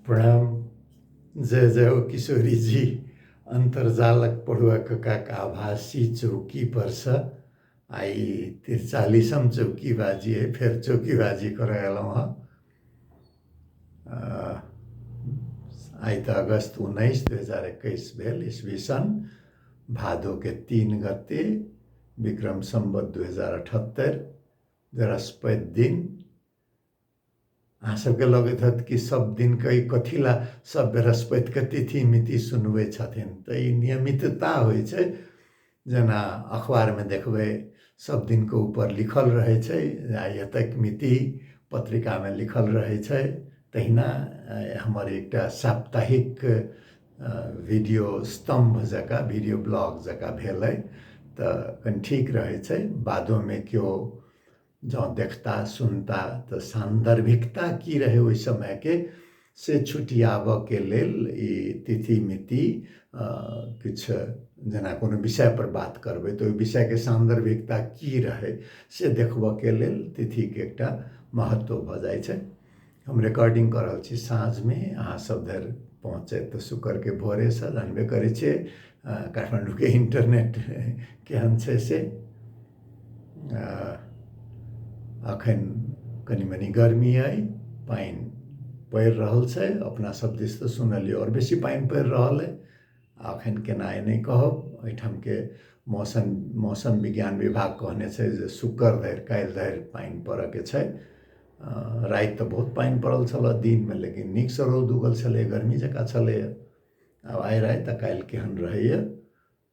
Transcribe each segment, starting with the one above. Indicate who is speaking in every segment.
Speaker 1: प्रणाम। जय जय हो किशोरी जी। अंतर्जालक पढुवाकका आभासी चौकी पर छ आई 43 चौकी बाजी है। फिर चौकी बाजी करायलौँ ह आई त अगस्त 19 2021 भेल ईस्वी सन भादो के 3 गते विक्रम संवत 2078 बृहस्पति दिन। अहाँ सबके लगैत हत कि सब दिन कई कथिला सब बृहस्पति के तिथि मिति सुनबै छथिन त ई नियमितता होइ छै। जेना अखबार में देखबै सब दिन के ऊपर लिखल रहे छै एतेक मिति पत्रिका में लिखल रहे छै। तहिना हमर एकटा साप्ताहिक वीडियो स्तंभ जका वीडियो ब्लॉग जका भेलै त कनि ठीक रहे छै। बादो में क्यों जँ देखता सुनता तो सान्दर्भिकता की रहे ओहि समय के से छुटियाबऽ के लेल ई तिथि मिति किछ जेना कोनो विषय पर बात करबै तो ओहि विषय के सान्दर्भिकता की रहे से देखबऽ के लेल तिथि के एकटा महत्व भऽ जाइ छै। हम रिकॉर्डिंग कर रहल छी साँझ में, अहाँ सब धरि पहुँचे तो शुक्र के भोरे से जानबे करै छियै काठमांडू के इंटरनेट केहन छै से। अखन कनि मनी गर्मी है, पानि पड़ि रहल छै। अपना सब दिस तो सुनलिए और बेसी पानि पड़ि रहल है। अखन केना है नहीं कहब। एहिठाम के मौसम विज्ञान विभाग कहने छै जे शुक्र धरि काल्हि धरि पानि पड़ऽ के छै। राति तो बहुत पानि पड़ल छल दिन में, लेकिन नीक से रौद उगल छलै, गर्मी जकाँ छलै। आब आइ राति आ काल्हि केहन रहैए।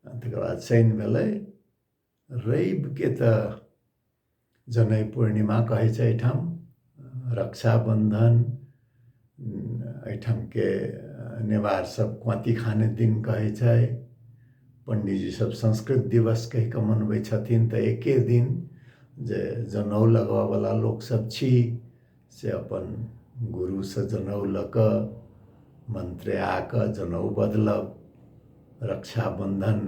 Speaker 1: तकर बाद शनि भेलै, रवि के तऽ जनै पूर्णिमा कहै छै एहिठाम, रक्षाबंधन एहिठाम के नेवार सब क्वाँती खाने दिन कहै छै। पंडित जी सब संस्कृत दिवस कहि कऽ मनबै छथिन। तऽ एके दिन जे जनउ लगबऽ वाला लोक सब छी से अपन गुरु से जनउ लऽ कऽ मंत्र्या कऽ जनउ बदलब। रक्षाबंधन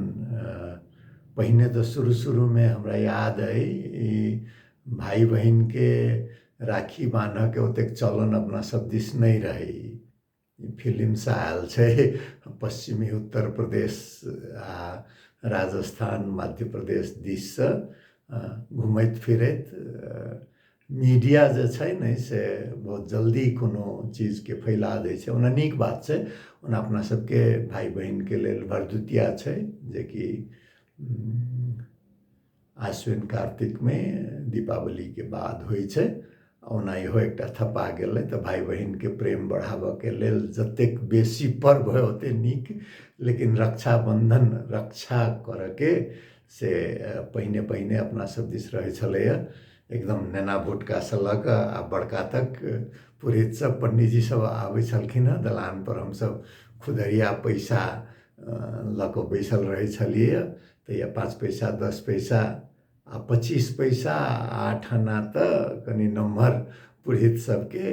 Speaker 1: पहिने तो शुरू में हमरा याद है भाई बहन के राखी बान्हऽ के ओतेक चलन अपना सब दिस नहीं रहे। फिल्म से आयल छै पश्चिमी उत्तर प्रदेश आ राजस्थान मध्य प्रदेश दिस से घुमैत फिरैत मीडिया जे छै ने से बहुत जल्दी कोनो चीज के फैला दै छै। ओना नीक बात छै। ओना अपना सबके भाई बहन के लेल भरदुतिया छै जे कि आश्विन कार्तिक में दीपावली के बाद होइ छै। ओना इहो एकटा थप्पा गेलै तऽ भाई बहन के प्रेम बढ़ाबऽ के लेल जतेक बेसी पर्व है ओते नीक। लेकिन रक्षाबंधन रक्षा करऽ के से पहिने अपना सब दिस रहै छलैया एकदम नेना भुटका से लऽ कऽ आ बड़का तक पुरोहित सब पंडित जी सब आबै छलखिन हँ दलान पर। हमसब खुदरिया पैसा लऽ कऽ बैसल रहै छलियै। तऽ या 5 पैसा 10 पैसा आ 25 पैसा 8 आना तऽ कनि नम्हर पुरोहित सबके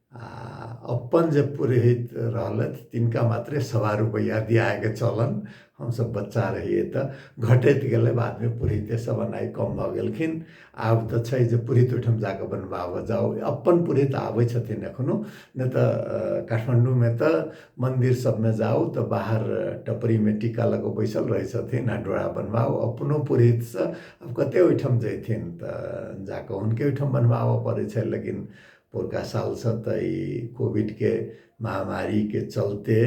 Speaker 1: आ अपन जे पुरोहित रहलथि तिनका मात्रे 1.25 रुपैया दियाए के चलन। हम सब बच्चा रहिए तऽ घटैत गेलै, बाद में पुरोहिते सब एनाइ कम भऽ गेलखिन। आब तऽ छै जे पुरोहित ओहिठाम जाकऽ बनबाबऽ जाउ। अपन पुरोहित आबै छथिन एखनो, नहि तऽ काठमांडू में तऽ मंदिर सब में जाउ तऽ बाहर टपरी में टीका लऽ कऽ बैसल रहै छथिन आ डोरा बनबाउ। अपनो पुरोहित से आब कते ओहिठाम जैथिन तऽ जाकऽ हुनके ओहिठाम बनबाबऽ पड़ै छै। लेकिन पोरका साल से तऽ ई कोविड के महामारी के चलते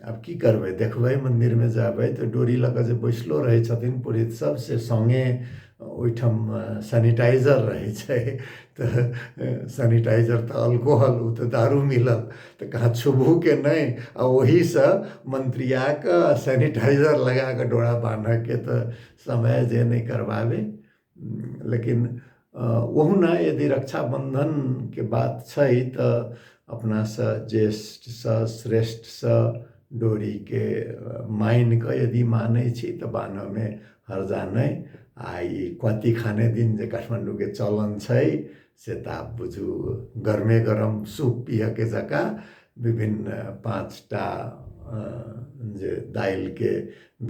Speaker 1: आब की करबै, देखबै मंदिर में जेबै तऽ डोरी लऽ कऽ जे बैसलो रहै छथिन पुरोहित सब से संगे ओहिठाम सैनिटाइजर रहै छै। तऽ सैनिटाइजर तऽ अल्कोहल उ तऽ दारू मिलल तऽ कहाँ छुबू के नहीं आ ओही से मंत्रिया के सैनिटाइजर लगा कऽ डोरा बान्हऽ के तऽ समय जे नहीं करबावे। लेकिन ओहुना यदि रक्षाबंधन के बात छै तऽ अपना से ज्येष्ठ से श्रेष्ठ से डोरी के मानि कऽ यदि मानै छी तऽ बान्हऽ में हर्जा नहीं। आ ई क्वाँती खाने दिन जे काठमांडू के चलन छै से तऽ आब बुझू गरमे गरम सूप पियऽ के जकाँ विभिन्न 5टा जे दालि के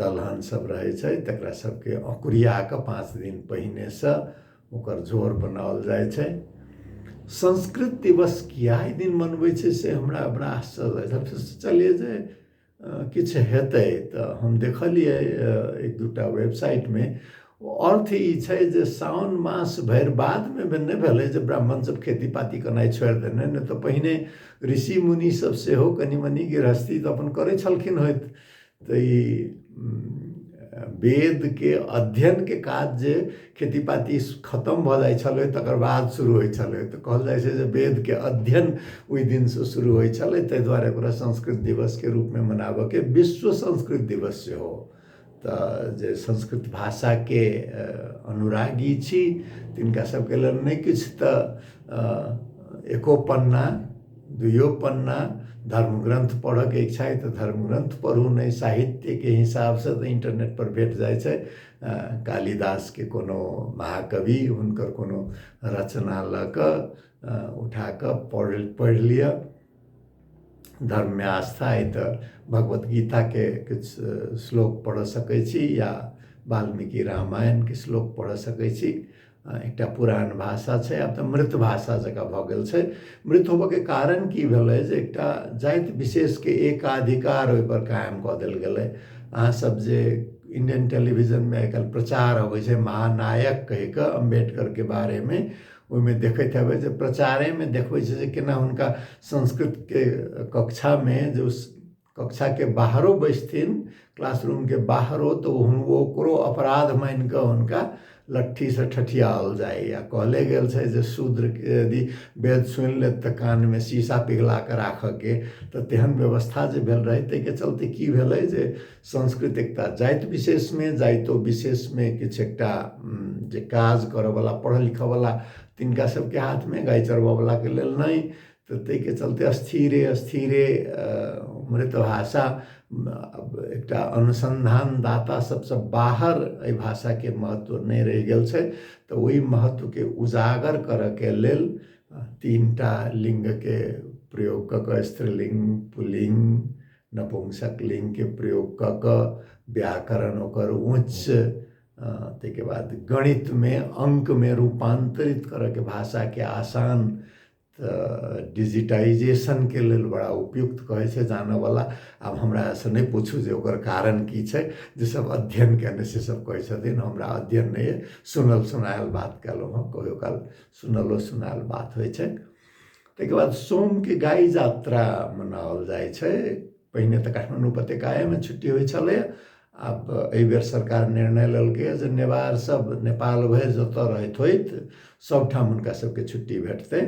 Speaker 1: दलहन सब रहै छै तकरा सबके अंकुरिया कऽ 5 दिन पहिने से ओकर झोर बनाओल जाइ छै। संस्कृत दिवस किया एहि दिन मनबै छै से हमरा बड़ा आश्चर्य लागल। सोचलिए जे किछु हेतै तऽ हम देखलिए एक दूटा वेबसाइटमे अर्थ ई छै जे सावन मास भरि बादमे नहि भेलै जे ब्राह्मण सब खेती पाती केनाइ छोड़ि देने, नहि तऽ पहिने ऋषि मुनि सब सेहो कनि मनि गृहस्थी तऽ अपन करै छलखिन होइत। तऽ ई वेद के अध्ययन के काज जे खेती पाती खत्म भऽ जाइ छलै तकर बाद शुरू होइ छलै, तऽ कहल जाइ छै जे वेद के अध्ययन ओहि दिन से शुरू होइ छलै, ताहि दुआरे ओकरा संस्कृत दिवस के रूप में मनाबऽ के विश्व संस्कृत दिवस सेहो। तऽ जे संस्कृत भाषा के अनुरागी छी तिनका सबके लेल नहि किछु तऽ एको पन्ना दुइयो पन्ना धर्म ग्रंथ पढ़ऽ के इच्छा है तो धर्म ग्रंथ पढ़ू, नहीं साहित्य के हिसाब से तो इंटरनेट पर भेट जाइ छै। कालिदास के कोनो महाकवि हुनकर कोनो रचना लऽ कऽ उठा कऽ पढ़ि लिअ। धर्म में आस्था है तो भगवत गीता के किछु श्लोक पढ़ सकै छी या वाल्मीकि रामायण के श्लोक पढ़ सकै छी। एकटा पुरान भाषा छै, आब तऽ मृत भाषा जकाँ भऽ गेल छै। मृत होबऽ के कारण की भेलै जे एकटा जाति विशेष के एकाधिकार ओहि पर कायम कऽ देल गेलै। अहाँ सब जे इंडियन टेलीविजन में आइ काल्हि प्रचार अबै छै महानायक कहि कऽ अम्बेडकर के बारे में, ओहिमे देखैत हेबै जे प्रचारे में देखबै छै जे केना हुनका संस्कृत के कक्षा में जो कक्षा के बाहरो बैसथिन, क्लासरूम के बाहरो, तो ओकरो अपराध मान कऽ हुनका लट्ठी से ठठियाओल जाए। या कहले गेल छै जे शूद्र के यदि वेद सुनि लेत तऽ कान में शीशा पिघला कऽ राखऽ के, तऽ तेहन व्यवस्था जे भेल रहै ताहि के चलते की भेलै जे संस्कृत एकटा जाति विशेष में जाइतो विशेष में किछु एकटा जे काज करऽ वाला पढ़ऽ लिखऽ वाला तिनका सबके हाथ में, गाय चरबऽ वाला के लेल नहीं। तो ताहि के चलते स्थिरे मृत भाषा एकटा अनुसंधानदाता सबसे बाहर एहि भाषा के महत्व नहीं रहि गेल छै। तो वही महत्व के उजागर करऽ के लेल 3टा लिंग के प्रयोग कऽ कऽ स्त्रीलिंग पुल्लिंग नपुंसक लिंग के प्रयोग कऽ कऽ व्याकरण ओकर उच्च, ताहिके बाद गणित में अंक में रूपांतरित करऽ के भाषा के आसान, डिजिटाइजेशन के लेल बड़ा उपयुक्त कहै छै जानऽ वाला। आब हमरा से नहीं पूछू जे ओकर कारण की छै, जे सब अध्ययन केने से सब कहै छथिन, हमरा अध्ययन नहीं है, सुनल सुनायल बात कहलहुँ हँ, कहियो काल सुनलो सुनायल बात होइ छै। ताहिके बाद सोम के गाय यात्रा मनाओल जाइ छै। पहिने तऽ काठमांडू उपत्यकाए में छुट्टी होइ छलै, आब एहि बेर सरकार निर्णय लेलकै जे नेवार सब नेपाल भरि जतऽ रहैत होइत सबठाम हुनका सबके छुट्टी भेटतै।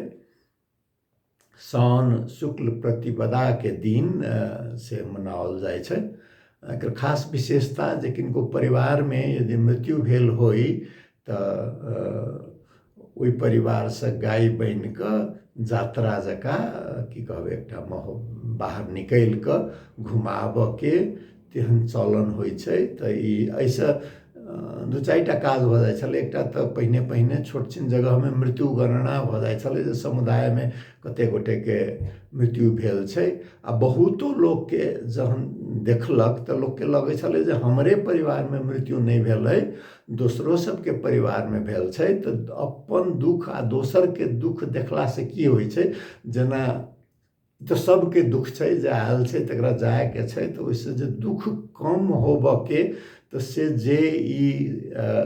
Speaker 1: साउन शुक्ल प्रतिपदा के दिन से मनाओल जाइ छै। एकर खास विशेषता जे किनको परिवार में यदि मृत्यु भेल होइ तऽ ओहि परिवार से गाय बनि कऽ यात्रा जकाँ की कहबै एकटा बाहर निकलि कऽ घुमाबऽ के तेहन चलन होइ छै। तऽ ई एहिसँ 2-4टा काज भऽ जाइ छलै। एकटा तऽ पहिने छोट छिन जगह में मृत्यु गणना भऽ जाइ छलै जे समुदाय में कते गोटे के मृत्यु भेल छै, आ बहुतो लोग के जहन देखलक तऽ लोग के लगै छलै जे हमरे परिवार में मृत्यु नहीं भेल है, दोसरो सबके परिवार में भेल छै। तऽ अपन दुख आ दोसर के दुख देखला से की होइ छै, जेना तो सबके दुख छै, जे आयल छै तकरा जाए के छै, तो ओहिसे जे दुख कम होबऽ के तो से जे ई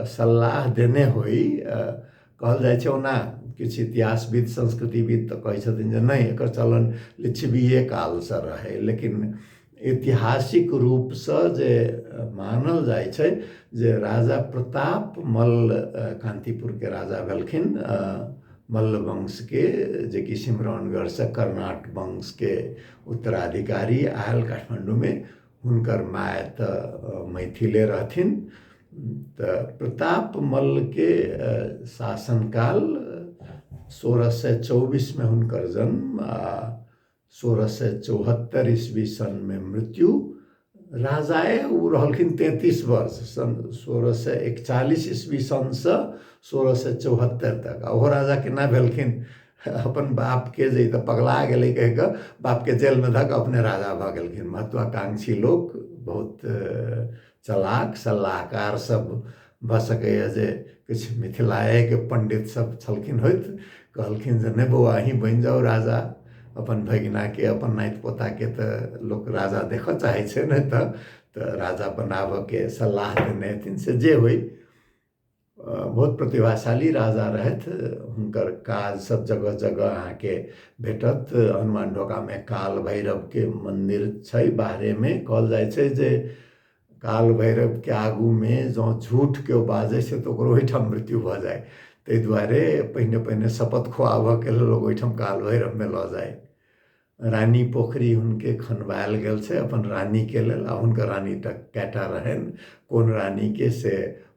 Speaker 1: सलाह देने होई कहल जाइ छै। ओना किछु इतिहासविद संस्कृतिविद तऽ कहै छथिन जे नहीं एकर चलन लिच्छविए काल से रहे, लेकिन ऐतिहासिक रूप से जे मानल जाइ छै जे राजा प्रताप मल्ल कांतीपुर के राजा भेलखिन, मल्ल वंश के, जे कि सिमरौनगढ़ से कर्नाट वंश के उत्तराधिकारी आयल काठमांडू में। हुनकर माय तऽ मैथिले रहथिन। तऽ प्रताप मल्ल के शासनकाल 1624 में हुनकर जन्म आ 1674 ईस्वी सन में मृत्यु। राजाए ओ रहलखिन 33 वर्ष, सन 1641 ईस्वी सन से 1674 तक। ओहो राजा केना भेलखिन, अपन बाप के जे तऽ पगला गेलै कहि कऽ बाप के जेल में धऽ कऽ अपने राजा भऽ गेलखिन। महत्वाकांक्षी लोक, बहुत चलाक सलाहकार सब भऽ सकैए जे किछु मिथिलाए के पंडित सब छलखिन होइत, कहलखिन जे नहीं बौआ अहीं बनि जाओ राजा, अपन भगिनाके अपन नाति पोताके तऽ लोक राजा देखऽ चाहै छै ने, तऽ राजा बनाबऽके सलाह देने हथिन। से जे होइ, बहुत प्रतिभाशाली राजा रहथि। हुनकर काज सब जगह जगह अहाँके भेटत। हनुमान ढोकामे काल भैरवके मन्दिर छै बाहरेमे। कहल जाइ छै जे काल भैरवके आगूमे जँ झूठ केओ बाजै छै तऽ ओकरो ओहिठाम मृत्यु भऽ जाय। ताहि दुआरे पहिने पहिने शपथ खुआबऽके लेल लोक ओहिठाम काल भैरवमे लऽ जाय। रानी पोखरी हुनके खनबायल गेल छै अपन रानीके लेल। आ हुनकर रानी तऽ कएटा रहनि, कोन रानीके से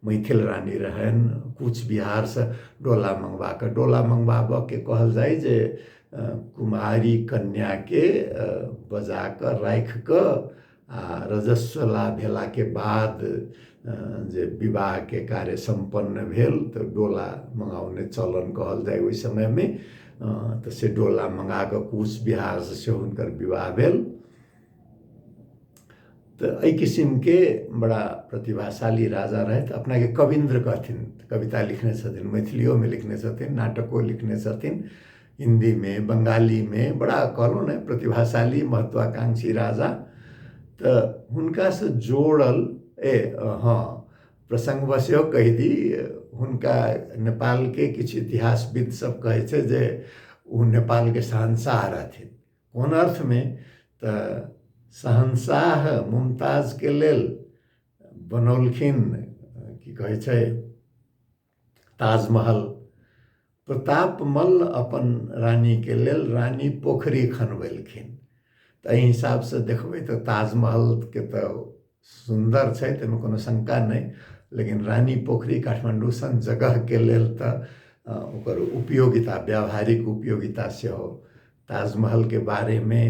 Speaker 1: मैथिल रानी रहनि। कूच बिहारसँ डोला मँगबाकऽ, डोला मँगबाबऽके कहल जाइ जे कुमारी कन्याके बजा कऽ राखि कऽ आ रजस्व लाभ भेलाके बाद जे विवाहके कार्य सम्पन्न भेल तऽ डोला मँगाउने चलन कहल जाइ ओहि समयमे। तऽ से डोला मँगा कऽ कूच बिहारसँ सेहो हुनकर विवाह भेल। तऽ एहि किसिमके बड़ा प्रतिभाशाली राजा रहथि। अपनाके कविन्द्र कहथिन, कविता लिखने छथिन, मैथिलियोमे लिखने छथिन, नाटको लिखने छथिन, हिन्दीमे, बंगालीमे। बड़ा कहलहुँ ने प्रतिभाशाली महत्वाकांक्षी राजा। तऽ हुनकासँ जोड़ल हाँ, प्रसङ्गवश इहो कहि दी, हुनका नेपालके किछु इतिहासविद सब कहै छै जे ओ नेपालके शहंशाह रहथिन। कोन अर्थमे? तऽ शहंशाह मुमताजके लेल बनौलखिन की कहै छै ताजमहल। प्रतापमल अपन रानीके लेल रानी पोखरी खनबेलखिन। तऽ एहि हिसाबसँ देखबै तऽ ताजमहलके तऽ सुन्दर छै, ताहिमे कोनो शंका नहि। लेकिन रानी पोखरी काठमांडू सन जगहके लेल तऽ ओकर उपयोगिता, व्यावहारिक उपयोगिता सेहो। ताजमहलके बारेमे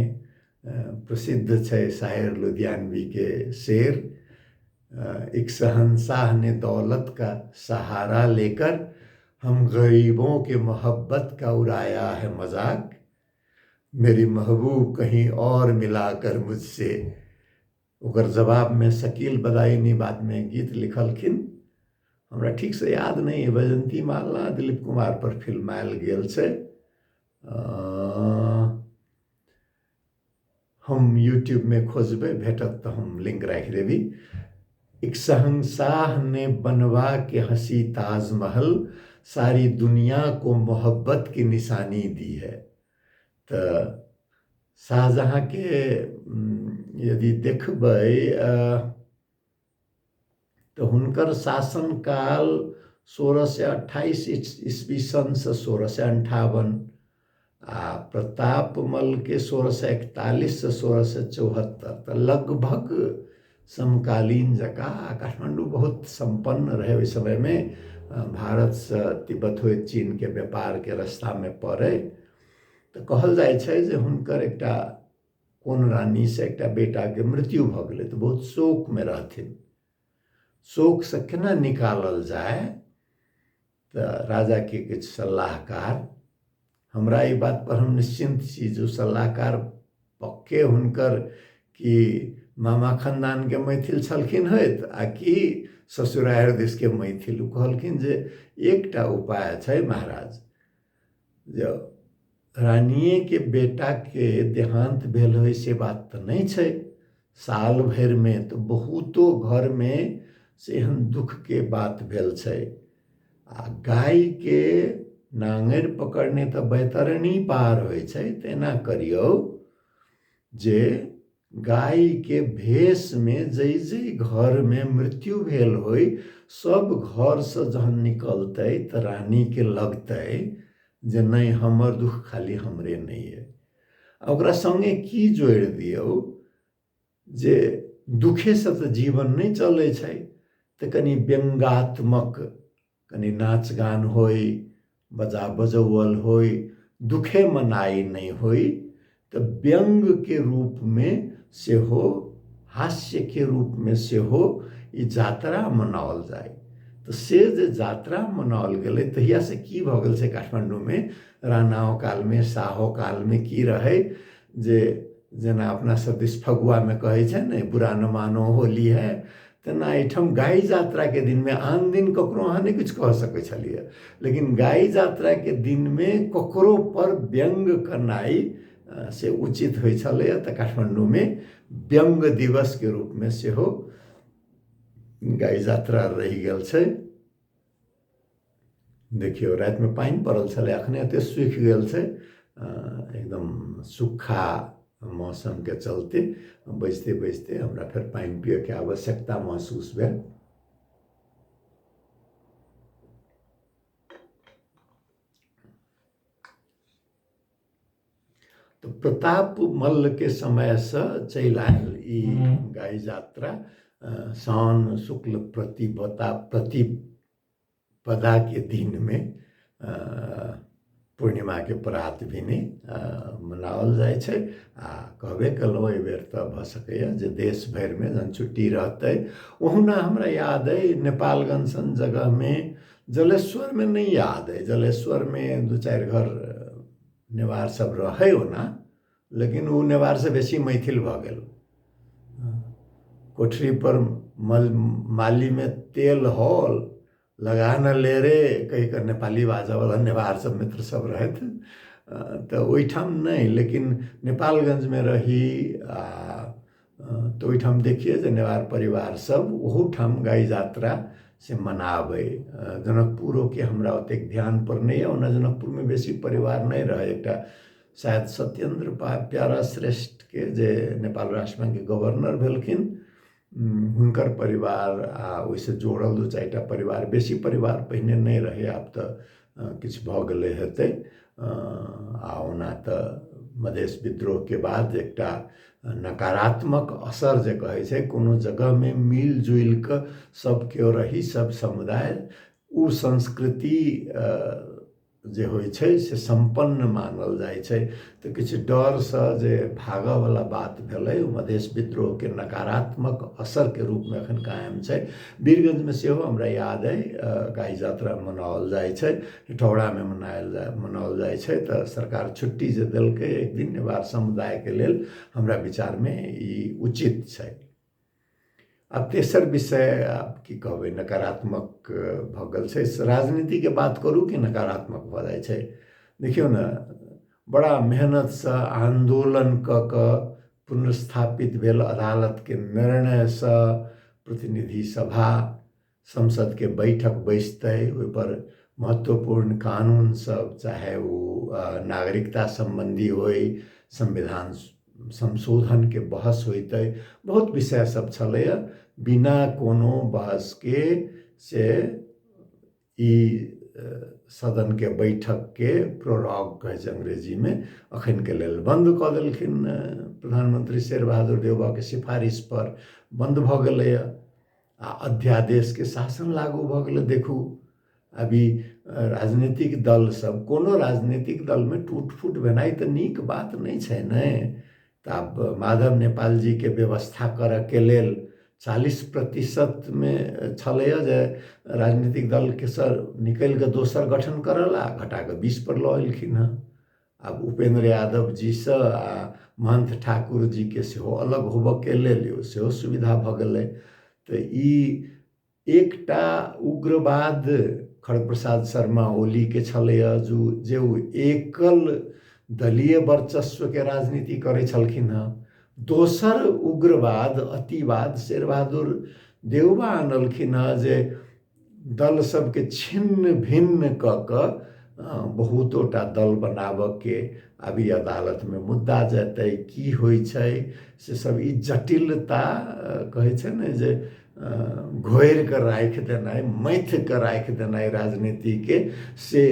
Speaker 1: प्रसिद्ध छै शायर लुधियानवी के शेर, एक शहंशाह ने दौलत का सहारा लेकर हम गरीबों के मोहब्बत का उड़ाया है मजाक, मेरी महबूब कहीं और मिलाकर मुझसे। ओकर जवाबमे शकील बदायूनी बादमे गीत लिखलखिन। हमरा ठीकसँ याद नहि अइ, वैजयंती माला दिलीप कुमार पर फिल्मायल गेल छै। हम यूट्यूबमे खोजबै, भेटत तऽ हम लिंक राखि देबी। एक शहंशाह ने बनवा के हंसी ताजमहल, सारी दुनिया को मोहब्बत की निशानी दी है। तऽ शाहजहाँके यदि देखबै तऽ हुनकर शासनकाल 1628 ईस्वी सनसँ 1658 आ प्रतापमलके 1641 से 1674। तऽ लगभग समकालीन जकाँ। काठमांडू बहुत संपन्न रहे ओहि समयमे, भारतसँ तिब्बत होइत चीनके व्यापारके रस्तामे पड़ै। तऽ कहल जाइ छै जे हुनकर एकटा कोन रानीसँ एकटा बेटाके मृत्यु भऽ गेलै। तऽ बहुत शोकमे रहथिन। शोकसँ केना निकालल जाय? तऽ राजाके किछु सलाहकार, हमरा ई बात पर हम निश्चिंत छी जो सलाहकार पक्के हुनकर कि मामा खानदानके मैथिल छलखिन होइत आ कि ससुरारि दिसके मैथिल। ओ कहलखिन जे एकटा उपाय छै महाराज, जे रानिएके बेटाके देहांत भेल होइ से बात तऽ नहि छै। साल भरिमे तऽ बहुतो घरमे से एहन दुखके बात भेल छै। आ गायके नांगरि पकड़ने तऽ बैतरणी पार होइ छै। तेना करियौ जे गायके भेषमे जै घरमे मृत्यु भेल होइ, सब घरसँ जहन निकलतै तऽ रानीके लगतै जे नहि हमर दुख खाली हमरे नहीं है। ओकरा संगे की जोड़ि दियौ जे दुखेसँ तऽ जीवन नहीं चलै छै। तऽ कनि व्यंगात्मक, कनि नाच गान होइ, बजा बजौवल होइ, दुखे मनाई नहीं होइ, तऽ व्यंगके रूपमे सेहो, हास्यके रूपमे सेहो ई यात्रा मनाओल जाय। तऽ से जे यात्रा मनाओल गेलै तहियासँ की भऽ गेल छै काठमांडूमे, राणाओ कालमे शाहो कालमे की रहै जे जेना अपना सब दिस फगुआमे कहै छै ने बुरा न मानो होली है, तेना एहिठाम गाई यात्रा के दिन में, आन दिन ककरो अहाँ नहीं कुछ कह सकै छलिए, लेकिन गाई यात्रा के दिन में ककरो पर व्यंग करनाई से उचित होइ छलैए। तऽ काठमांडू में व्यंग दिवस के रूप में सेहो गाई यात्रा रहि गेल छै। देखियो रात में पानी पड़ल छलै, अखने एते सूखि गेल छै, एकदम सूखा मौसम के चलते बजते बजते हमरा फिर पानी पिए के आवश्यकता महसूस भेल। तो प्रताप मल्ल के समय से चल आयल ई गाई यात्रा सावन शुक्ल प्रतिपदा के दिन में पूर्णिमा के प्रात भेने मनाओल जाय छै। आ कहबे कलहुँ एहि बेर तऽ भऽ सकैए जे देश भरि में जहन छुट्टी रहतै। ओहुना हमरा याद अइ नेपालगंज सन जगह में, जलेश्वर में नहीं याद अइ, जलेश्वर में 2-4 घर नेवार सब रहे ओना, लेकिन वो नेवार से बेसी मैथिल भऽ गेल। कोठरी पर माली में तेल हॉल लगा न ले रे कही कर नेपाली बाजा वाला नेवार सब मित्र सब रहत। तो ओहिठाम नहीं, लेकिन नेपालगंज में रही तो ओहिठाम देखिए जे नेवार परिवार सब ओहूठाम गाई यात्रा से मनावे। जनकपुरों के हमरा ओतेक ध्यान पर नहीं है, ओना जनकपुर में बेसी परिवार नहीं रहे। एकटा शायद सत्येंद्र प्यारा श्रेष्ठ के जे नेपाल राष्ट्र बैंक के गवर्नर भेलखिन, हुनकर परिवार आ ओइसे जोड़ल 2-4टा परिवार, बेसी परिवार पहिने नहीं रहे, आब तऽ किछु भऽ गेलै हेतै। आ ओना तऽ मधेश विद्रोह के बाद एकटा नकारात्मक असर जे कहै छै, कोनो जगह में मिल जुल कऽ सब केओ रही, सब समुदाय उ संस्कृति जे होइ छै से संपन्न मानल जाइ छै। तऽ किछु डर से जे भागऽ वाला बात भेलै, मधेश विद्रोह के नकारात्मक असर के रूप में अखन कायम छै। वीरगंज में सेहो हमरा याद अइ गाई यात्रा मनाओल जाइ छै, हेठौड़ा में मनाओल जाइ छै। तऽ सरकार छुट्टी जे देलकै एक दिन नेवार समुदाय के लेल, हमरा विचार में ई उचित छै। अब तेसर विषय आब की कहबै, नकारात्मक भऽ गेल छै। राजनीति के बात करू कि नकारात्मक भऽ जाइ छै। देखियौ न, बड़ा मेहनत से आंदोलन कऽ पुनर्स्थापित भेल अदालत के निर्णय से प्रतिनिधि सभा संसद के बैठक बैसतै, ओहि पर महत्वपूर्ण कानून सब, चाहे वो नागरिकता संबंधी होय, संविधान संशोधन के बहस होइतै, बहुत विषय सब छलैया। बिना कोनो बहस के से ई सदन के बैठक के प्रोरॉग कहै छै अंग्रेजी में, अखन के लेल बंद कऽ देलखिन। प्रधानमंत्री शेर बहादुर देउबा के सिफारिश पर बंद भऽ गेलैया आ अध्यादेश के शासन लागू भऽ गेलै। देखू अभी राजनीतिक दल सब, कोनो राजनीतिक दल में टूट फूट भेनाइ तऽ नीक बात नहीं छै ने। तऽ आब माधव नेपाल जी के व्यवस्था करऽ के लेल 40% में छलैया जे राजनीतिक दल के सर निकल के दोसर गठन करला, घटा के 20 पर लऽ एलखिन हँ। आब उपेंद्र यादव जी से आ महंत ठाकुर जी के सेहो अलग होबऽ के लेल सेहो सुविधा भऽ गेलै। तऽ ई एकटा उग्रवाद खड़ग प्रसाद शर्मा ओली के छलैया, जे एकल दलीय वर्चस्व के राजनीति करै छलखिन हँ। दोसर उग्रवाद अतिवाद शेर बहादुर देउबा आनलखिन हँ, जे दल सबके छिन्न भिन्न कऽ कऽ बहुतोटा दल बनाबऽ के। अभी अदालत में मुद्दा जेतै, की होइ छै से सब, ई जटिलता कहै छै ने जे घोरि कऽ राखि देनाइ, मैथ कऽ राखि देनाइ राजनीति के, से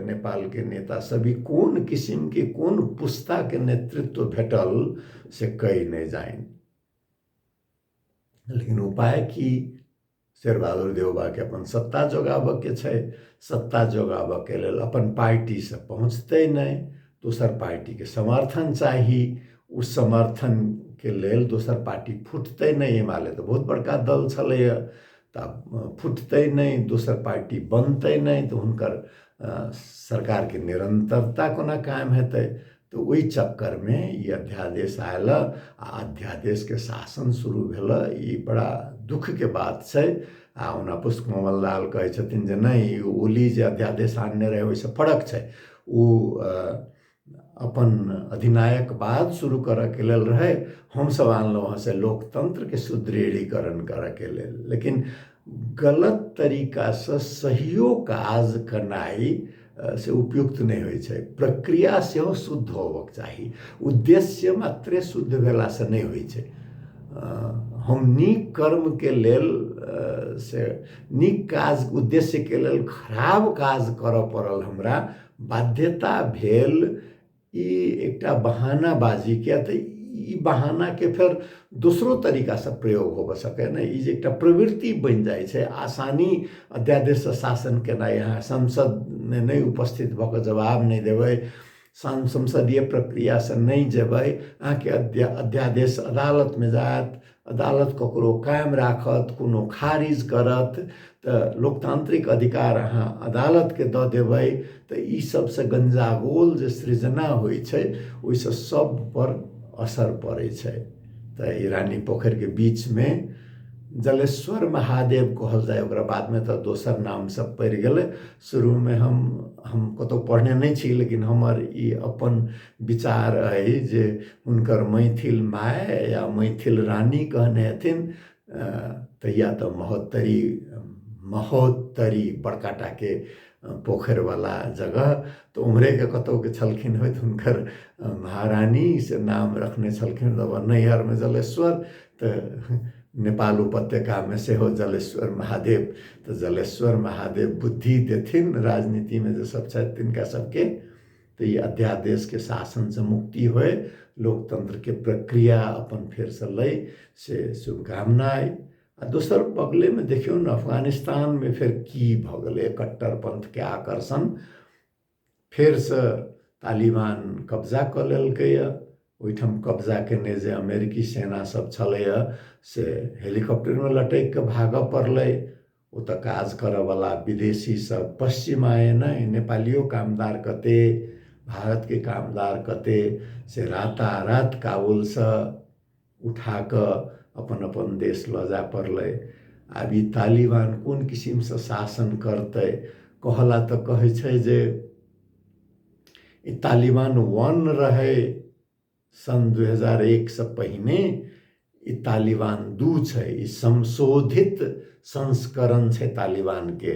Speaker 1: नेपाल के नेता सब कोन किस्म के, कोन पुस्ता के नेतृत्व भेटल से कहि नहीं जाइन। लेकिन उपाय की, शेर बहादुर देउबा के अपन सत्ता जोगाबऽ के छै। सत्ता जोगाबऽ के लेल अपन पार्टी से पहुँचतै नहीं, दोसर पार्टी के समर्थन चाही। उस समर्थन के लेल दोसर पार्टी फुटतै नहीं। हिमालय तो बहुत बड़का दल छलैया, तऽ फुटतै नहीं, दोसर पार्टी बनतै नहीं, तो हुनकर सरकार के निरंतरता कोना कायम हेतै। तो वही चक्कर में ये अध्यादेश आयल आ अध्यादेश के शासन शुरू भेल। ई बड़ा दुख के बात छै। आ ओना पुष्पकमल दाहाल कहै छथिन जे नहीं, ओली जे अध्यादेश आनने रहे ओहिसँ फर्क छै। ओ अपन अधिनायकवाद शुरू करऽ के लेल रहे, हमसब आनलहुँ हँ से लोकतंत्र के सुदृढ़ीकरण करऽ के लेल। लेकिन गलत तरीका से सहियो काज करनाइ से उपयुक्त नहीं होइ छै। प्रक्रिया सेहो शुद्ध होबक चाही, उद्देश्य मात्रे शुद्ध भेला से नहीं होइ छै। हम नीक कर्म के लेल से नीक काज उद्देश्य के लेल खराब काज करऽ पड़ल, हमरा बाध्यता भेल। ई एकटा बहानाबाजी, किया तऽ ई बहाना के फिर दूसरो तरीका से प्रयोग होबऽ सकै ने। ई जे एकटा प्रवृत्ति बनि जाइ छै, आसानी अध्यादेश से शासन केनाइ। यहाँ संसद में नहीं उपस्थित भऽ कऽ जवाब नहीं देबै, संसदीय प्रक्रिया से नहीं जेबै, अहाँके अध्यादेश अदालत में जायत, अदालत ककरो कायम राखत, कोनो खारिज करत, तऽ लोकतांत्रिक अधिकार अहाँ अदालत के दऽ देबै, तऽ ई सबसे गंजागोल जे सृजना होइ छै ओहिसँ सब पर असर पड़ै छै। तऽ ई रानी पोखरि के बीच में जलेश्वर महादेव कहल जाय, ओकरा बाद में तऽ दोसर नाम सब पड़ि गेलै। शुरू में हम कतौ पढ़ने नहीं छी, लेकिन हमर ई अपन विचार है जे हुनकर मैथिल माय या मैथिल रानी कहने हथिन। तहिया तो महोत्तरी बड़काटा के पोखर वाला जगह, तो उम्हरे के कतौ के छलखिन होइत, हुनकर महारानी से नाम रखने छलखिन। नैहर में जलेश्वर, तो नेपाल उपत्यका में सेहो जलेश्वर महादेव। तो जलेश्वर महादेव बुद्धि देथिन राजनीति में जो सब छथि तिनका सबके। तो ये अध्यादेश के शासन से मुक्ति होए, लोकतंत्र के प्रक्रिया अपन फिर से लय से शुभकामना। आ दोसर बगले में देखियो न, अफगानिस्तान में फिर की भऽ गेलै, कट्टरपंथ के आकर्षण फिर से तालिबान कब्जा कऽ लेलकैया। ओहिठाम कब्जा केने जे अमेरिकी सेना सब छलैया से हेलीकॉप्टर में लटैक के भागऽ पड़लै। ओतऽ काज करऽ वाला विदेशी सब पश्चिम आए न, नेपालियो कामदार कते, भारत के कामदार कते से रातारात काबुल से उठा कऽ अपन अपन देश लऽ जा पड़लै। आब ई तालिबान कोन किसिम से शासन करतै, कहला तऽ कहै छै जे ई तालिबान 1 रहे सन 2001 से पहिने, ई तालिबान 2 छै। ई संशोधित संस्करण छै तालिबान के।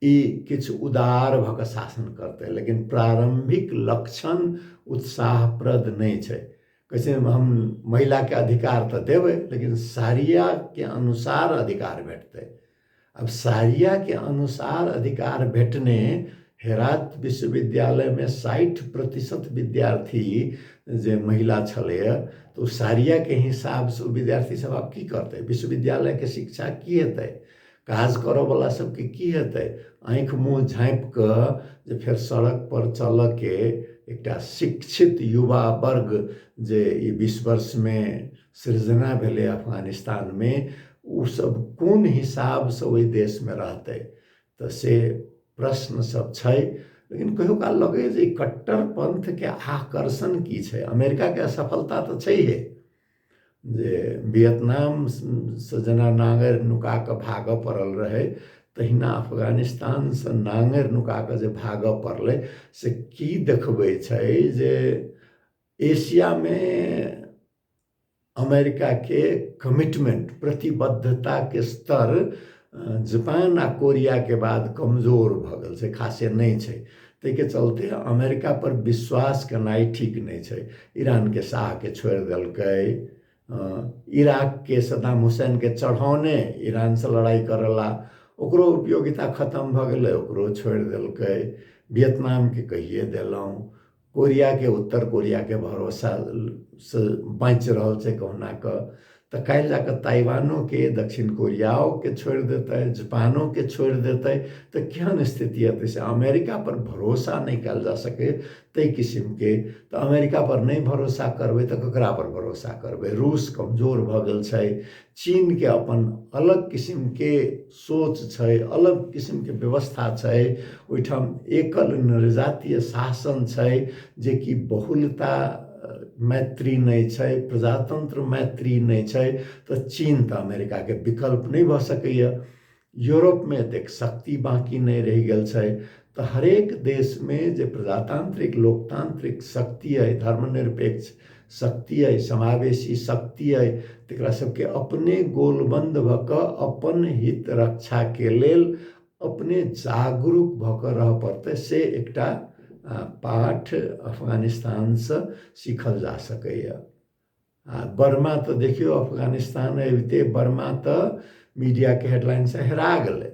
Speaker 1: ई किछु उदार भऽ कऽ शासन करतै, लेकिन प्रारंभिक लक्षण उत्साहप्रद नहीं छै। कैसे हम महिला के अधिकार तो देवे, लेकिन सारिया के अनुसार अधिकार भेटते। अब सारिया के अनुसार अधिकार भेटने, हेरात विश्वविद्यालय में 60% विद्यार्थी जे महिला छलैया, तो सारिया के हिसाब से विद्यार्थी सब आब की करते, विश्वविद्यालय के शिक्षा की हेतै, काज करऽ वाला सबके की हेतै। आँख मुँह झाँपि कऽ जे फेर सड़क पर चलऽ के एकटा शिक्षित युवा वर्ग जे 20 वर्ष में सृजना भेलै अफगानिस्तान में, उ सब कोन हिसाब से ओहि देश में रहतै, तऽ से प्रश्न सब छै। लेकिन कहियो काल लगे जे कट्टरपंथ के आकर्षण की छै। अमेरिका के असफलता तो छैहे, जे वियतनाम से जेना नांगरि नुका कऽ भागऽ पड़ल रहे, तहिना अफगानिस्तान से नांगरि नुका कऽ जे भागऽ पड़लै, से की देखबै छै जे एशिया में अमेरिका के कमिटमेंट, प्रतिबद्धता के स्तर जापान आ कोरिया के बाद कमजोर भऽ गेल छै, खासे नहीं छै। ताहिके चलते अमेरिका पर विश्वास करनाइ ठीक नहीं छै। ईरान के शाह के छोड़ि देलकै, इराक के सद्दाम हुसैन के चढ़ौने ईरान से लड़ाई करला, ओकरो उपयोगिता खत्म भऽ गेलै, ओकरो छोड़ि देलकै। वियतनाम के कहिए देलहुँ, कोरिया के उत्तर कोरिया के भरोसा से बाँचि रहल छै कहुना कऽ। तो काल्हि जाकर ताइवानो के, दक्षिण कोरियाओं के छोड़ देते, जापानों के छोड़ देते, तो केहन स्थिति है। से अमेरिका पर भरोसा नहीं कल जा सके तई किस्म के, तो अमेरिका पर नहीं भरोसा करबे तो ककरा पर भरोसा करबे। रूस कमजोर भ गेल छै, चीन के अपन अलग किस्म के सोच छै, अलग किस्म के व्यवस्था छै, ओहिठाम एकल निर्जातीय शासन छै, जे कि बहुलता मैत्री नहीं छै, प्रजातंत्र मैत्री नहीं छै, तो चीन तो अमेरिका के विकल्प नहीं भ सकैया। यूरोप में एतेक शक्ति बाकी नहीं रह गेल छै, तो हरेक देश में जे प्रजातांत्रिक लोकतांत्रिक शक्ति है, धर्मनिरपेक्ष शक्ति है, समावेशी शक्ति है, तकरा सबके अपने गोलबंद भ क अपन हित रक्षा के लेल अपने जागरूक भ क रह पड़तै। से एकटा पाठ अफगानिस्तान से सीखल जा सकैया। बर्मा तो देखियो, अफगानिस्तान अबिते बर्मा तो मीडिया के हेडलाइन से हेरा गए,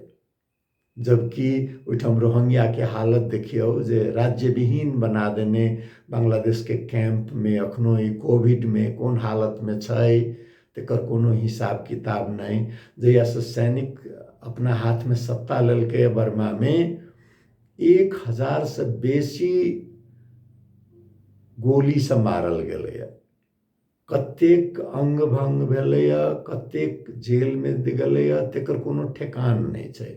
Speaker 1: जबकि ओहिठाम रोहिंग्या के हालत देखियो जे राज्य विहीन बना देने बांग्लादेश के कैंप में अखनो ई कोविड में कोन हालत में छै तेकर कोनो हिसाब किताब नहीं। जहिया से सैनिक अपना हाथ में सत्ता लेलकै बर्मा में, 1000 से बेसी गोली से मारल गेलैया, कतेक अंग भंग भेलैया, कतेक जेल में गेलैया, तेकर कोनो ठेकान नहीं छै।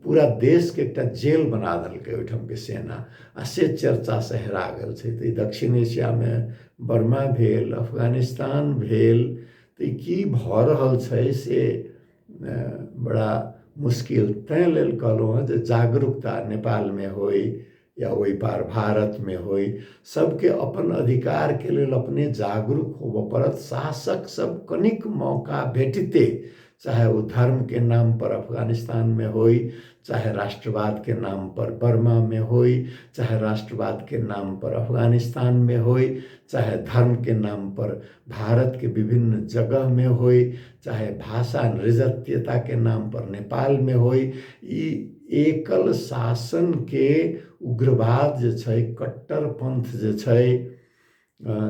Speaker 1: पूरा देश के एकटा जेल बना देलकै ओहिठाम के सेना, आ से चर्चा से हेरा गेल छै। तो दक्षिण एशिया में बर्मा भेल, अफगानिस्तान भेल, तो की भ रहल छै से बड़ा मुश्किल। तैं लेल कहलहुँ हँ जे जागरूकता नेपाल में होई या ओहि पार भारत में होई, सबके अपन अधिकार के लेल अपने जागरूक होबऽ पड़त। शासक सब कनिक मौका भेटते, चाहे वो धर्म के नाम पर अफगानिस्तान में होई, चाहे राष्ट्रवाद के नाम पर बर्मा में होई, चाहे राष्ट्रवाद के नाम पर अफगानिस्तान में होई, चाहे धर्म के नाम पर भारत के विभिन्न जगह में होई, चाहे भाषा नृजतीयता के नाम पर नेपाल में होई, एकल शासन के उग्रवाद जे छै, कट्टरपंथ जे छै,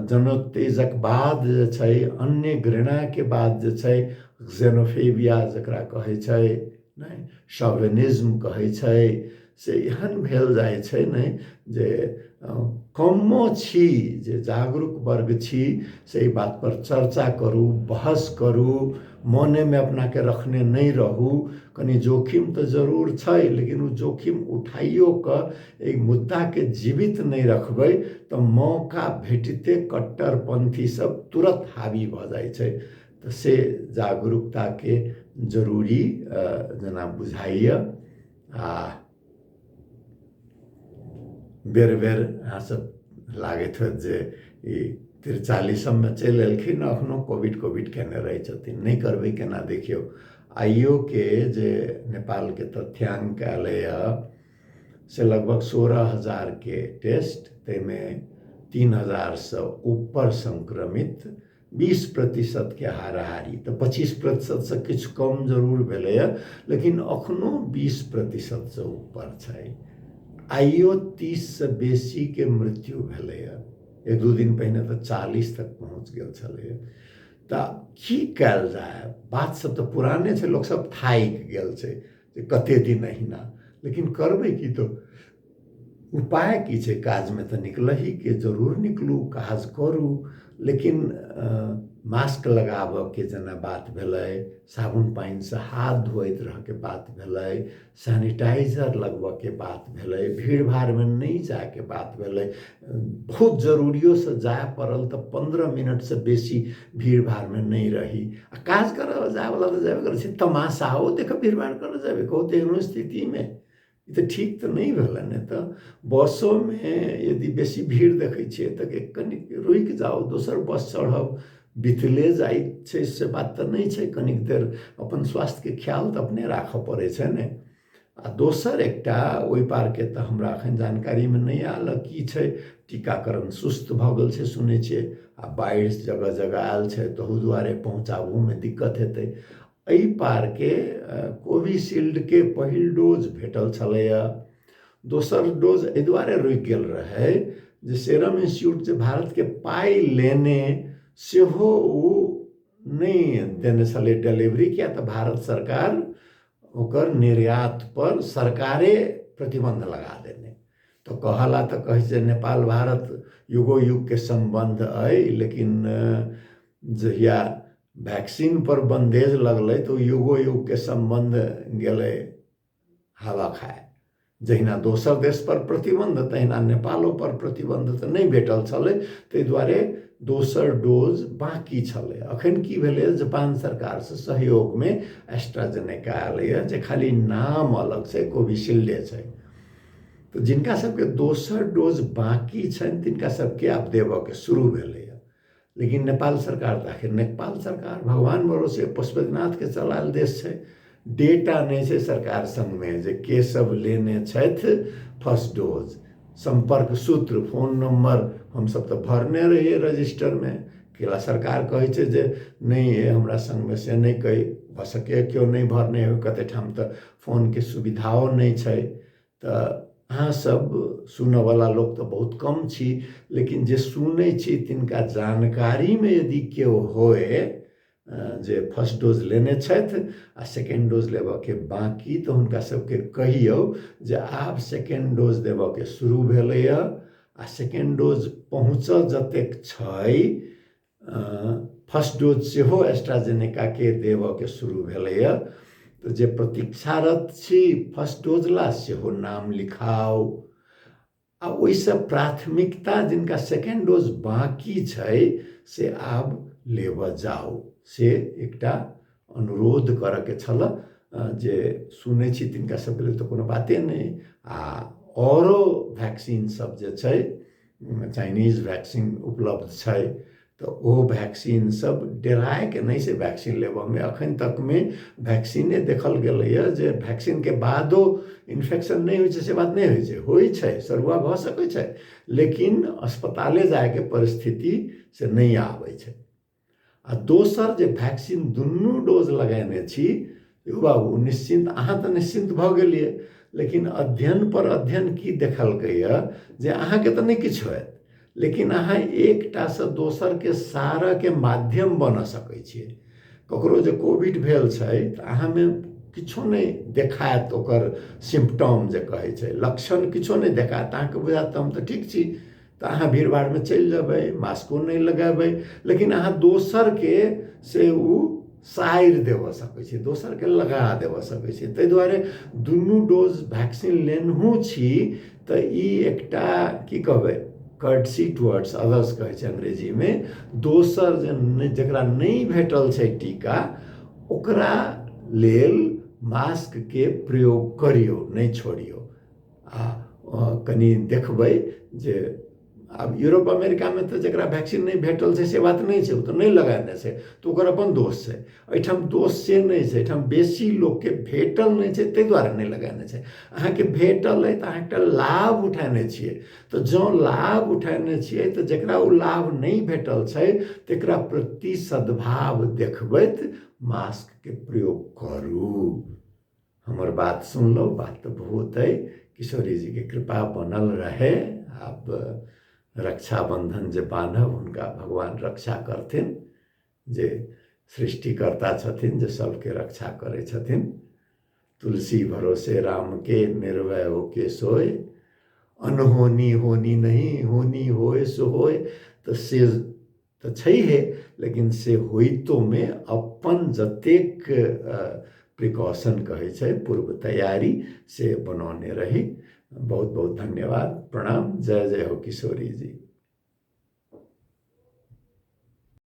Speaker 1: जनोत्तेजकवाद जे छै, अन्य घृणा के बाद जे छै, जेनोफेबिया जकरा कहै छै, नहीं शॉविनिज्म कहै छै, से एहन भेल जाइ छै नहीं जे कमो छी जे जागरूक वर्ग छी से ई बात पर चर्चा करू, बहस करू, मने में अपना के रखने नहीं रहू। कनी जोखिम तो जरूर छै, लेकिन वो जोखिम उठाइयो क एक मुद्दा के जीवित नहीं रखबै तो मौका भेटते कट्टरपंथी सब तुरंत हावी भ जाइ छै। तो से जागरूकता के जरूरी जना बुझाइए। बेर बेर अहाँ सब लागत होत जे ई 43 में चल एलखिन, अखनो कोविड केने रहे छथिन, नहीं करबै केना। देखियो आइयो के जे नेपाल के तथ्यांक आलैया से लगभग 16,000 के टेस्ट, तेमें 3,000 से ऊपर संक्रमित, 20% के हाराहारी, तो 25% से किछु कम जरूर भेलैया, लेकिन अखनो 20% से ऊपर छै। आइयो 30 से बेसी के मृत्यु भेलैया, एक दू दिन पहिने तो 40 तक पहुँच गेल छलैया। तो की कयल जाय, बात सब तो पुराने छै, लोग सब थाकि गेल छै जे कते दिन अहिना, लेकिन करबै की। तो उपाय की छै, काज में तो निकलही के जरूर निकलू, काज करू, लेकिन मास्क लगाबऽ के जना बात भेलै, साबुन पानी से हाथ धोइत रह के बात भेलै, सैनिटाइजर लगबऽ के बात भेलै, भीड़ भाड़ में नहीं जाए के बात भेलै। बहुत जरूरियो से जाए पड़ल तो 15 मिनट से बेसी भीड़ भाड़ में नहीं रही। आ काज करऽ जाए वाला तो जाबे करै छै, तमाशाओ देख भीड़ भाड़ करऽ जाबे कहू तेहनो स्थिति में, ये तो ठीक तो नहीं भेलै। ने तो बसों में यदि बेसी भीड़ देखै छियै तो कनिक रुकि जाओ, दोसर बस चढ़ब, बितले जाइ छै से बात तो नहीं छै। कनिक देर अपन स्वास्थ्य के ख्याल तो अपने राखऽ पड़ै छै ने। आ दोसर एकटा ओहि पार के तो हमरा अखन जानकारी में नहीं आयल की छै, टीकाकरण सुस्त भऽ गेल छै सुनै छियै, आ बाढ़ि जगह जगह आयल छै, तहू दुआरे पहुँचाबू में दिक्कत हेतै। एहि पार के कोविशील्ड के पहिल डोज भेटल छलैया, दोसर डोज एहि दुआरे रुकि गेल रहै जे सेरम इंस्टीट्यूट जे भारत के पाई लेने सेहो ओ नहीं देने छलै डिलीवरी, किया तऽ भारत सरकार ओकर निर्यात पर सरकारे प्रतिबंध लगा देने। तो कहला तो कहे छै नेपाल भारत युगो युग के संबंध अइ, लेकिन जहिया वैक्सीन पर बंदेज लगलै तो युगो युग के संबंध गेलै हवा खाए। जहिना दोसर देश पर प्रतिबंध तहिना नेपालो पर प्रतिबंध तऽ नहीं भेटल छलै, ताहि दुआरे दोसर डोज बाकी छलै। अखन की भेलै, जापान सरकार से सहयोग में एस्ट्राजेनेका आलैए, जे खाली नाम अलग छै, कोविशील्डे छै। तो जिनका सबके दोसर डोज बाकी छनि तिनका सबके आब देबऽके शुरू भेलैए। लेकिन नेपाल सरकार तऽ आखिर नेपाल सरकार भगवान भरोसे पशुपतिनाथ के चलायल देश छै, डेटा नहीं छै सरकार संग में जे के सब लेने छथि फर्स्ट डोज, संपर्क सूत्र फोन नंबर हम सब तो भरने रहिए रजिस्टर में। केला सरकार कहे छै जे नहीं हमरा संग में से नहीं कही भ सके, क्यों नहीं भरने हो, कते ठाम तो फोन के सुविधाओ नहीं छै। तो अहाँ सब सुनने वाला लोग तो बहुत कम छी, लेकिन जे सुनै छी तिनका जानकारी में यदि केओ होए जे फर्स्ट डोज लेने छथि आ सेकेंड डोज लेबऽ के बाकी, तो हुनका सबके कहियौ जे आब सेकेंड डोज देबऽ के शुरू भेलैए आ सेकेंड डोज पहुँचऽ जतेक छै, फर्स्ट डोज सेहो एस्ट्राजेनेका के देबऽ के शुरू भेलैए। तो जे प्रतीक्षारत छी फर्स्ट डोज ला सेहो नाम लिखाओ, आ ओइसे प्राथमिकता जिनका सेकेंड डोज बाकी छै से आब लेबऽ जाओ, से एकटा अनुरोध करऽ के छल। जे सुनै छी तिनका सबके लेल तो कोनो बाते नहीं। आ औरो वैक्सीन सब जे छै, चाइनीज वैक्सीन उपलब्ध छै, तो ओ वैक्सीन सब डेराय के नहीं से वैक्सीन लेबऽ में। अखन तक में वैक्सीने देखल गेलैए जे वैक्सीन के बादो इन्फेक्शन नहीं होइ छै, से बात नहीं होइ छै, सरुआ भऽ सकै छै, लेकिन अस्पताले जाए के परिस्थिति से नहीं आबै छै। आ दोसर जे वैक्सीन दुनू डोज लगेने छी, यौ बाबू निश्चिंत, अहाँ तऽ निश्चिंत भऽ गेलिए, लेकिन अध्ययन पर अध्ययन की देखलकैए जे अहाँके तऽ नहीं किछु होयत, लेकिन अहाँ एकटा से दोसर के सारऽ के माध्यम बन सकै छियै। ककरो जे कोविड भेल छै तऽ अहाँ में किछो नहीं देखायत, ओकर सिम्पटम जे कहै छै, लक्षण किछो नहीं देखायत, अहाँके बुझायत हम तऽ ठीक छी, तो अहाँ भीड़ भाड़ में चलि जेबै, मास्को नहीं लगेबै, लेकिन अहाँ दोसर के से उ साइर देव सकै छी, दोसर के लगा देव सकै छी। ताहि दुआरे दुनू डोज वैक्सीन लेनहु छी तऽ ई एकटा की कहबै, कर्टसी टुवर्ड्स अदर्स कहै छै अंग्रेजी में। दोसर जकरा नहीं भेटल छै टीका, ओकरा लेल मास्क के प्रयोग करियौ, नहीं छोड़ियौ। आ कनी देखबै जे आब यूरोप अमेरिका में तो जकरा वैक्सीन नहीं भेटल छै से बात नहीं छै, वो तो नहीं लगाने छै, तो ओकर अपन दोष छै। एहिठाम दोष से नहीं छै, एहिठाम बेसी लोग के भेटल नहीं छै ताहि दुआरे नहीं लगाने छै। अहाँके भेटल है तो अहाँ एकटा लाभ उठाने छियै, तो जँ लाभ उठाने छियै तो जकरा ओ लाभ नहीं भेटल छै तकरा प्रति सद्भाव देखबैत मास्क के प्रयोग करू। हमर बात सुनलो, बात तो बहुत है, किशोरी जी के कृपा बनल रहे। आप रक्षाबंधन जे बान्हब हुनका भगवान रक्षा करथिन, जे सृष्टिकर्ता छथिन, जे सबके रक्षा करै छथिन। तुलसी भरोसे राम के निर्भय होके सोए, अनहोनी होनी नहीं, होनी होए सो होए। तो से तो छैहे, लेकिन से होइतो में अपन जतेक प्रिकॉशन कहै छै, पूर्व तैयारी से बनौने रही। बहुत बहुत धन्यवाद, प्रणाम, जय जय हो किशोरी जी।